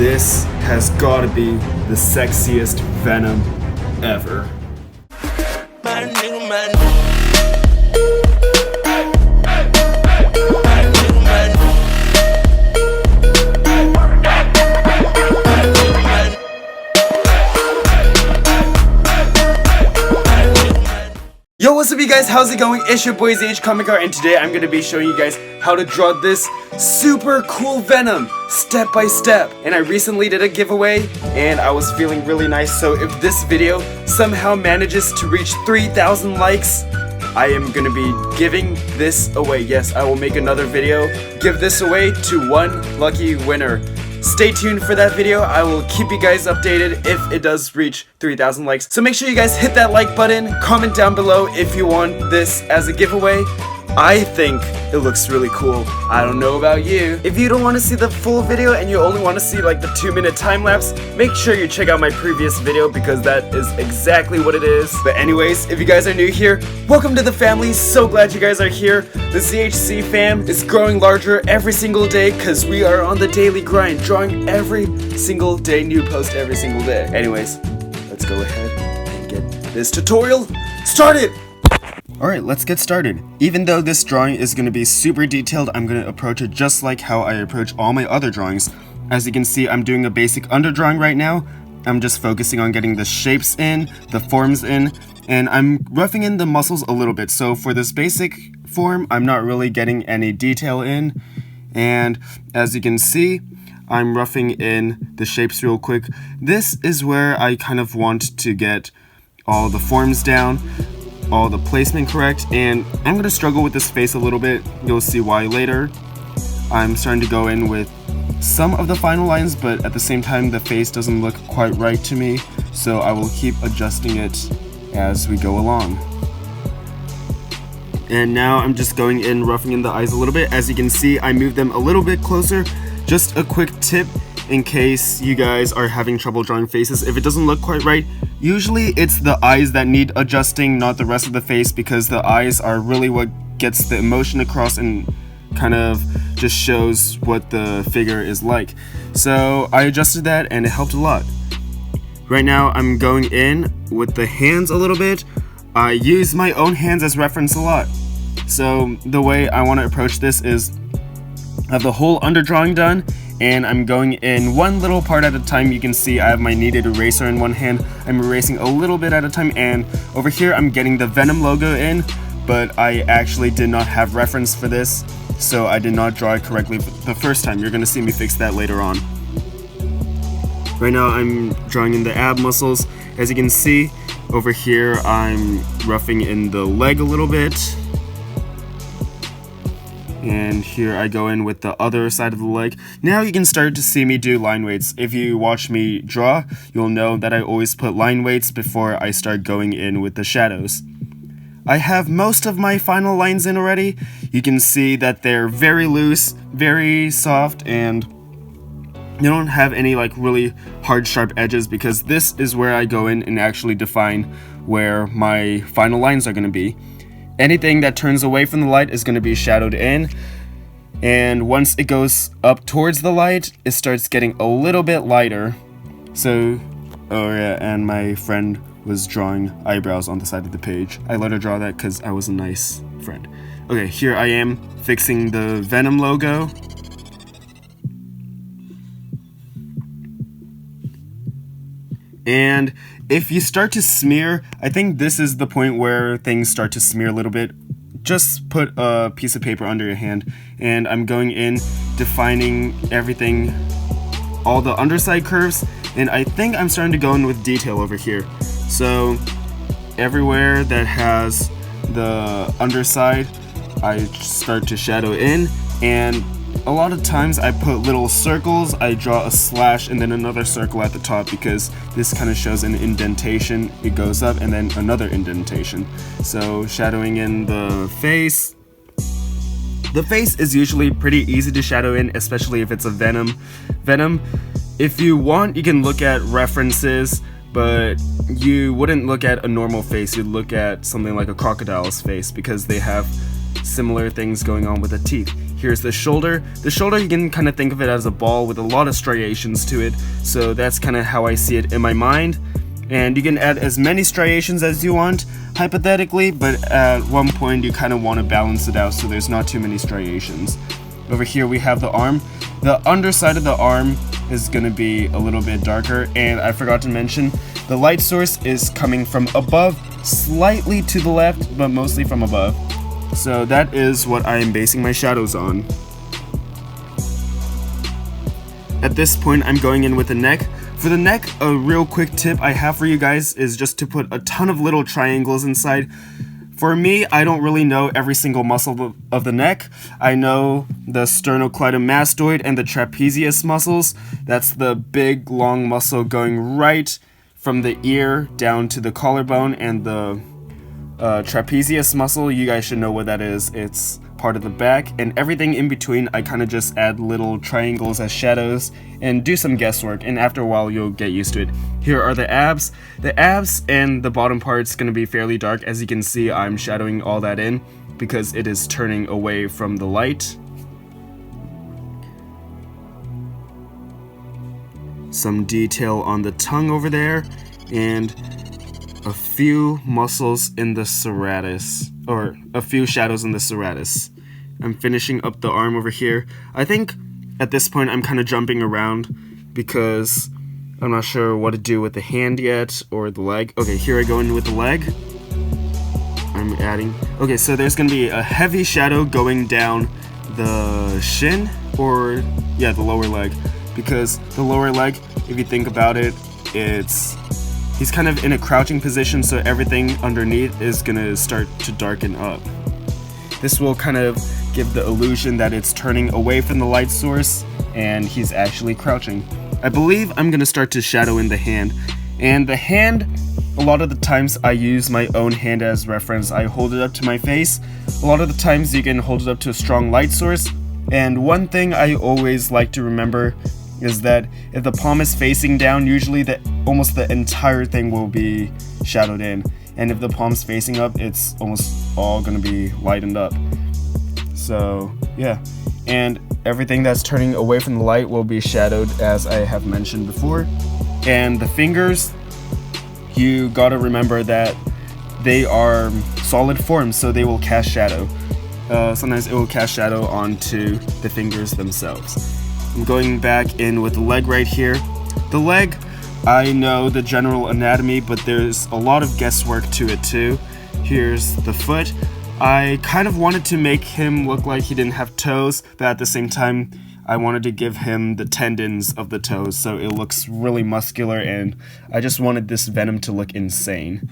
This has gotta be the sexiest Venom ever. Yo, what's up you guys, how's it going? It's your boy ZH Comic Art, and today I'm going to be showing you guys how to draw this super cool Venom step by step. And I recently did a giveaway and I was feeling really nice, so if this video somehow manages to reach 3,000 likes, I am going to be giving this away. Yes, I will make another video, give this away to one lucky winner. Stay tuned for that video. I will keep you guys updated if it does reach 3,000 likes. So make sure you guys hit that like button, comment down below if you want this as a giveaway. I think it looks really cool. I don't know about you. If you don't want to see the full video and you only want to see like the 2-minute time lapse, make sure you check out my previous video because that is exactly what it is. But anyways, if you guys are new here, welcome to the family. So glad you guys are here. The ZHC fam is growing larger every single day because we are on the daily grind, drawing every single day, new post every single day. Anyways, let's go ahead and get this tutorial started. Alright, let's get started. Even though this drawing is going to be super detailed, I'm going to approach it just like how I approach all my other drawings. As you can see, I'm doing a basic underdrawing right now. I'm just focusing on getting the shapes in, the forms in, and I'm roughing in the muscles a little bit. So for this basic form, I'm not really getting any detail in. And as you can see, I'm roughing in the shapes real quick. This is where I kind of want to get all the forms down, all the placement correct, and I'm going to struggle with this face a little bit. You'll see why later. I'm starting to go in with some of the final lines, but at the same time the face doesn't look quite right to me, so I will keep adjusting it as we go along. And now I'm just going in, roughing in the eyes a little bit. As you can see, I moved them a little bit closer. Just a quick tip in case you guys are having trouble drawing faces. If it doesn't look quite right, usually it's the eyes that need adjusting, not the rest of the face, because the eyes are really what gets the emotion across and kind of just shows what the figure is like. So I adjusted that and it helped a lot. Right now I'm going in with the hands a little bit. I use my own hands as reference a lot. So the way I want to approach this is I have the whole underdrawing done, and I'm going in one little part at a time. You can see I have my kneaded eraser in one hand. I'm erasing a little bit at a time, and over here I'm getting the Venom logo in, but I actually did not have reference for this, so I did not draw it correctly the first time. You're going to see me fix that later on. Right now I'm drawing in the ab muscles. As you can see, over here I'm roughing in the leg a little bit. And here I go in with the other side of the leg. Now you can start to see me do line weights. If you watch me draw, you'll know that I always put line weights before I start going in with the shadows. I have most of my final lines in already. You can see that they're very loose, very soft, and they don't have any like really hard sharp edges, because this is where I go in and actually define where my final lines are going to be. Anything that turns away from the light is going to be shadowed in, and once it goes up towards the light, it starts getting a little bit lighter. So, oh yeah, and my friend was drawing eyebrows on the side of the page. I let her draw that because I was a nice friend. Okay, here I am fixing the Venom logo. And if you start to smear, I think this is the point where things start to smear a little bit. Just put a piece of paper under your hand, and I'm going in defining everything, all the underside curves, and I think I'm starting to go in with detail over here. So everywhere that has the underside, I start to shadow in, and a lot of times I put little circles. I draw a slash and then another circle at the top, because this kind of shows an indentation. It goes up and then another indentation. So shadowing in the face. The face is usually pretty easy to shadow in, especially if it's a Venom. If you want, you can look at references, but you wouldn't look at a normal face. You'd look at something like a crocodile's face, because they have similar things going on with the teeth. Here's the shoulder. The shoulder, you can kind of think of it as a ball with a lot of striations to it, so that's kind of how I see it in my mind. And you can add as many striations as you want, hypothetically, but at one point you kind of want to balance it out so there's not too many striations. Over here we have the arm. The underside of the arm is going to be a little bit darker, and I forgot to mention, the light source is coming from above, slightly to the left, but mostly from above. So that is what I am basing my shadows on. At this point, I'm going in with the neck. For the neck, a real quick tip I have for you guys is just to put a ton of little triangles inside. For me, I don't really know every single muscle of the neck. I know the sternocleidomastoid and the trapezius muscles. That's the big, long muscle going right from the ear down to the collarbone, and the trapezius muscle, you guys should know what that is. It's part of the back, and everything in between I kind of just add little triangles as shadows and do some guesswork, and after a while you'll get used to it. Here are the abs. The abs and the bottom part's going to be fairly dark. As you can see, I'm shadowing all that in because it is turning away from the light. Some detail on the tongue over there, and a few muscles in the serratus, or a few shadows in the serratus. I'm finishing up the arm over here. I think at this point I'm kind of jumping around because I'm not sure what to do with the hand yet, or the leg. Okay, here I go in with the leg. I'm adding, okay, so there's gonna be a heavy shadow going down the shin, or yeah, the lower leg, because the lower leg, if you think about it, he's kind of in a crouching position, so everything underneath is gonna start to darken up. This will kind of give the illusion that it's turning away from the light source and he's actually crouching. I believe I'm gonna start to shadow in the hand. And the hand, a lot of the times I use my own hand as reference. I hold it up to my face. A lot of the times you can hold it up to a strong light source. And one thing I always like to remember is that if the palm is facing down, usually almost the entire thing will be shadowed in. And if the palm's facing up, it's almost all gonna be lightened up. So yeah, and everything that's turning away from the light will be shadowed, as I have mentioned before. And the fingers, you gotta remember that they are solid forms, so they will cast shadow. Sometimes it will cast shadow onto the fingers themselves. I'm going back in with the leg right here. The leg, I know the general anatomy, but there's a lot of guesswork to it too. Here's the foot. I kind of wanted to make him look like he didn't have toes, but at the same time, I wanted to give him the tendons of the toes, so it looks really muscular, and I just wanted this Venom to look insane.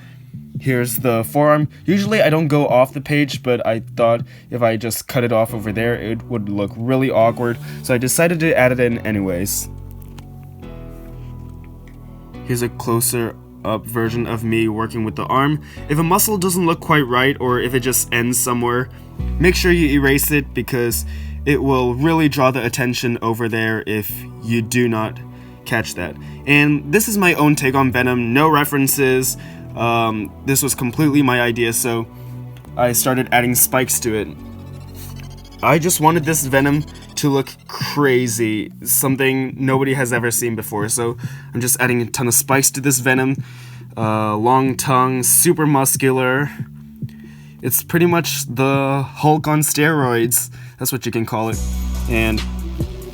Here's the forearm. Usually I don't go off the page, but I thought if I just cut it off over there, it would look really awkward, so I decided to add it in anyways. Here's a closer up version of me working with the arm. If a muscle doesn't look quite right, or if it just ends somewhere, make sure you erase it, because it will really draw the attention over there if you do not catch that. And this is my own take on Venom, no references. This was completely my idea, so I started adding spikes to it. I just wanted this Venom to look crazy, something nobody has ever seen before, so I'm just adding a ton of spikes to this Venom. Long tongue, super muscular. It's pretty much the Hulk on steroids, that's what you can call it. And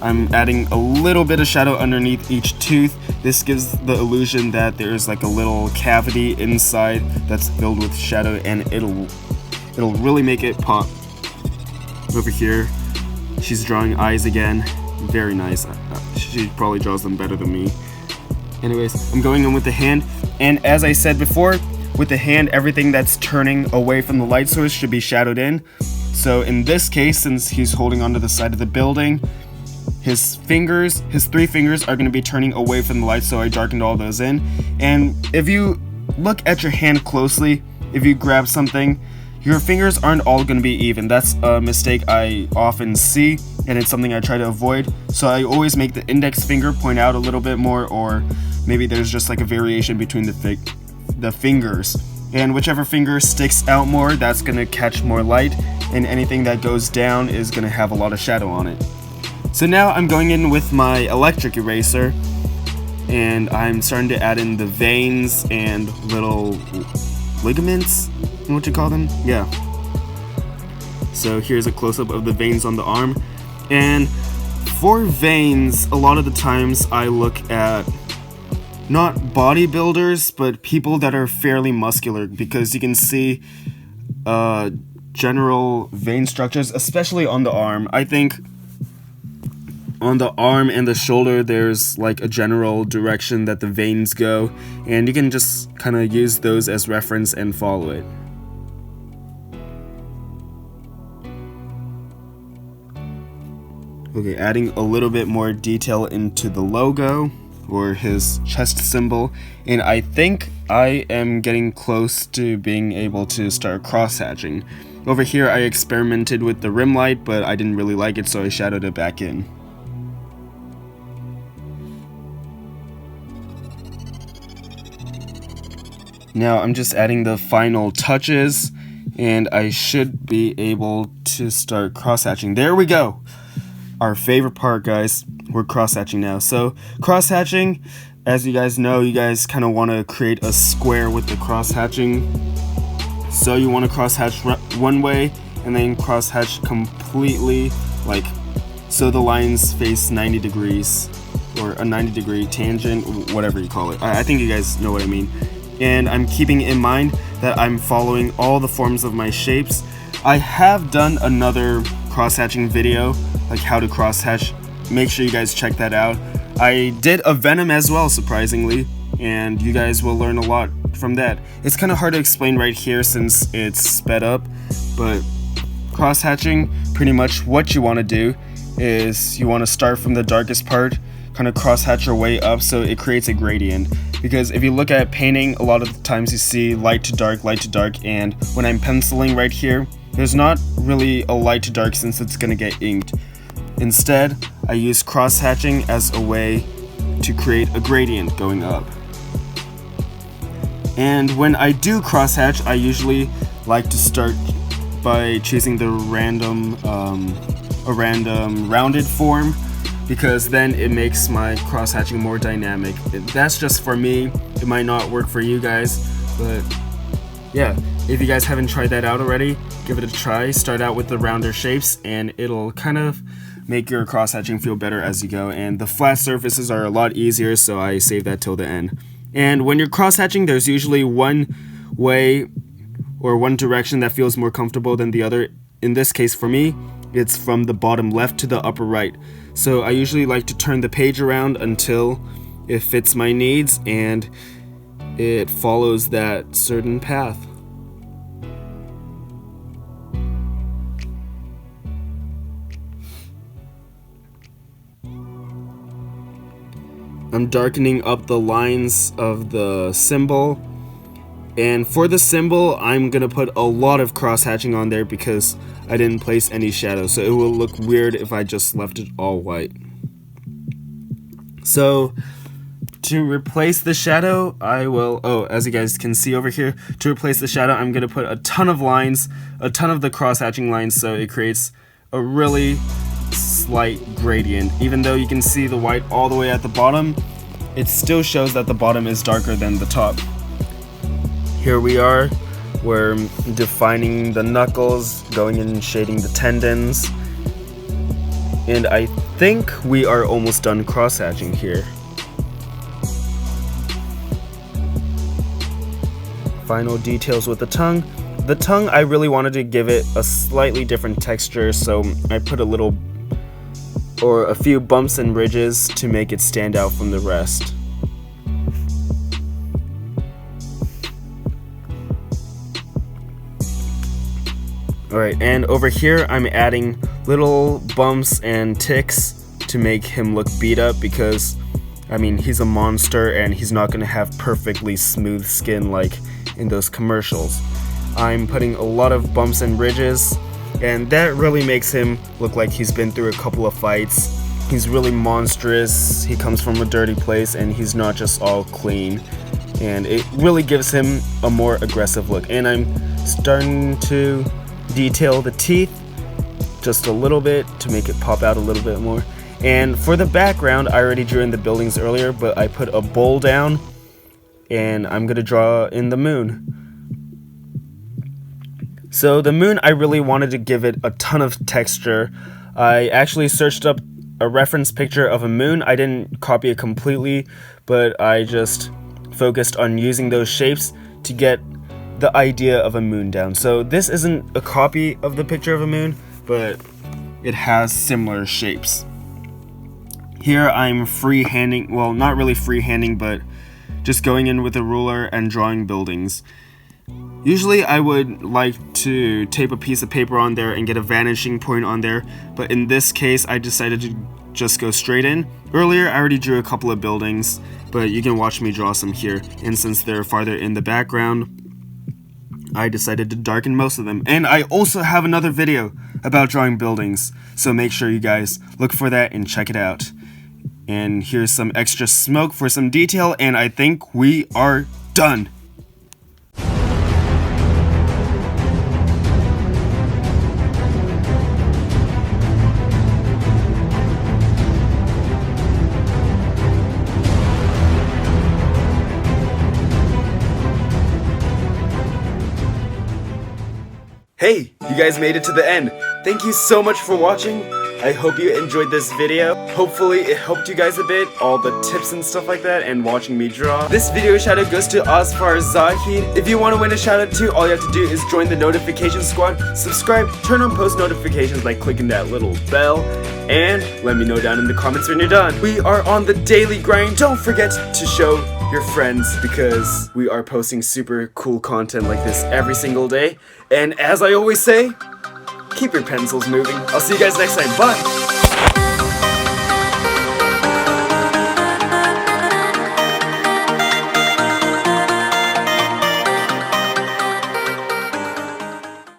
I'm adding a little bit of shadow underneath each tooth. This gives the illusion that there's like a little cavity inside that's filled with shadow, and it'll really make it pop. Over here, she's drawing eyes again. Very nice. She probably draws them better than me. Anyways, I'm going in with the hand, and as I said before, with the hand, everything that's turning away from the light source should be shadowed in. So in this case, since he's holding onto the side of the building, his three fingers are going to be turning away from the light, so I darkened all those in. And if you look at your hand closely, if you grab something, your fingers aren't all going to be even. That's a mistake I often see, and it's something I try to avoid. So I always make the index finger point out a little bit more, or maybe there's just like a variation between the fingers. and whichever finger sticks out more, that's going to catch more light, and anything that goes down is going to have a lot of shadow on it. So now I'm going in with my electric eraser, and I'm starting to add in the veins and little ligaments, what you call them? Yeah. So here's a close-up of the veins on the arm, and for veins, a lot of the times I look at not bodybuilders, but people that are fairly muscular, because you can see general vein structures, especially on the arm. I think on the arm and the shoulder there's like a general direction that the veins go, and you can just kind of use those as reference and follow it. Okay, adding a little bit more detail into the logo or his chest symbol, and I think I am getting close to being able to start cross-hatching. Over here I experimented with the rim light, but I didn't really like it, so I shadowed it back in. Now I'm just adding the final touches, and I should be able to start cross-hatching. There we go! Our favorite part, guys. We're cross-hatching now. So cross-hatching, as you guys know, you guys kind of want to create a square with the cross-hatching. So you want to cross-hatch one way and then cross-hatch completely, like, so the lines face 90 degrees or a 90-degree tangent, whatever you call it. I think you guys know what I mean. And I'm keeping in mind that I'm following all the forms of my shapes. I have done another cross-hatching video, like how to cross-hatch. Make sure you guys check that out. I did a Venom as well, surprisingly, and you guys will learn a lot from that. It's kind of hard to explain right here since it's sped up, but cross-hatching, pretty much what you want to do is you want to start from the darkest part, kind of cross-hatch your way up so it creates a gradient. Because if you look at painting, a lot of the times you see light to dark, and when I'm penciling right here, there's not really a light to dark since it's going to get inked. Instead, I use cross-hatching as a way to create a gradient going up. And when I do cross-hatch, I usually like to start by choosing the random rounded form, because then it makes my cross-hatching more dynamic. That's just for me. It might not work for you guys, but yeah, if you guys haven't tried that out already, give it a try. Start out with the rounder shapes, and it'll kind of make your cross-hatching feel better as you go. And the flat surfaces are a lot easier, so I save that till the end. And when you're cross-hatching, there's usually one way or one direction that feels more comfortable than the other. In this case, for me, it's from the bottom left to the upper right. So I usually like to turn the page around until it fits my needs and it follows that certain path. I'm darkening up the lines of the symbol, and for the symbol I'm gonna put a lot of cross-hatching on there because I didn't place any shadow, so it will look weird if I just left it all white. So to replace the shadow, I will, as you guys can see over here, to replace the shadow I'm gonna put a ton of lines, a ton of the cross-hatching lines, so it creates a really slight gradient. Even though you can see the white all the way at the bottom, it still shows that the bottom is darker than the top. Here we are, we're defining the knuckles, going in and shading the tendons, and I think we are almost done cross-hatching here. Final details with the tongue. The tongue, I really wanted to give it a slightly different texture, so I put a few bumps and ridges to make it stand out from the rest. Alright, and over here I'm adding little bumps and ticks to make him look beat up because, I mean, he's a monster and he's not going to have perfectly smooth skin like in those commercials. I'm putting a lot of bumps and ridges, and that really makes him look like he's been through a couple of fights. He's really monstrous, he comes from a dirty place, and he's not just all clean. and it really gives him a more aggressive look. And I'm starting to detail the teeth just a little bit to make it pop out a little bit more. And for the background, I already drew in the buildings earlier, but I put a bowl down, and I'm gonna draw in the moon. So the moon, I really wanted to give it a ton of texture. I actually searched up a reference picture of a moon. I didn't copy it completely, but I just focused on using those shapes to get the idea of a moon down. So this isn't a copy of the picture of a moon, but it has similar shapes. Here I'm freehanding, well, not really freehanding, but just going in with a ruler and drawing buildings. Usually I would like to tape a piece of paper on there and get a vanishing point on there, but in this case I decided to just go straight in. Earlier I already drew a couple of buildings, but you can watch me draw some here, and since they're farther in the background, I decided to darken most of them. And I also have another video about drawing buildings, so make sure you guys look for that and check it out. And here's some extra smoke for some detail, and I think we are done. Hey, you guys made it to the end. Thank you so much for watching. I hope you enjoyed this video. Hopefully it helped you guys a bit, all the tips and stuff like that, and watching me draw. This video shout out goes to Osfar Zahid. If you want to win a shout out too, all you have to do is join the notification squad, subscribe, turn on post notifications by clicking that little bell, and let me know down in the comments when you're done. We are on the daily grind. Don't forget to show your friends, because we are posting super cool content like this every single day. And as I always say, keep your pencils moving. I'll see you guys next time. Bye!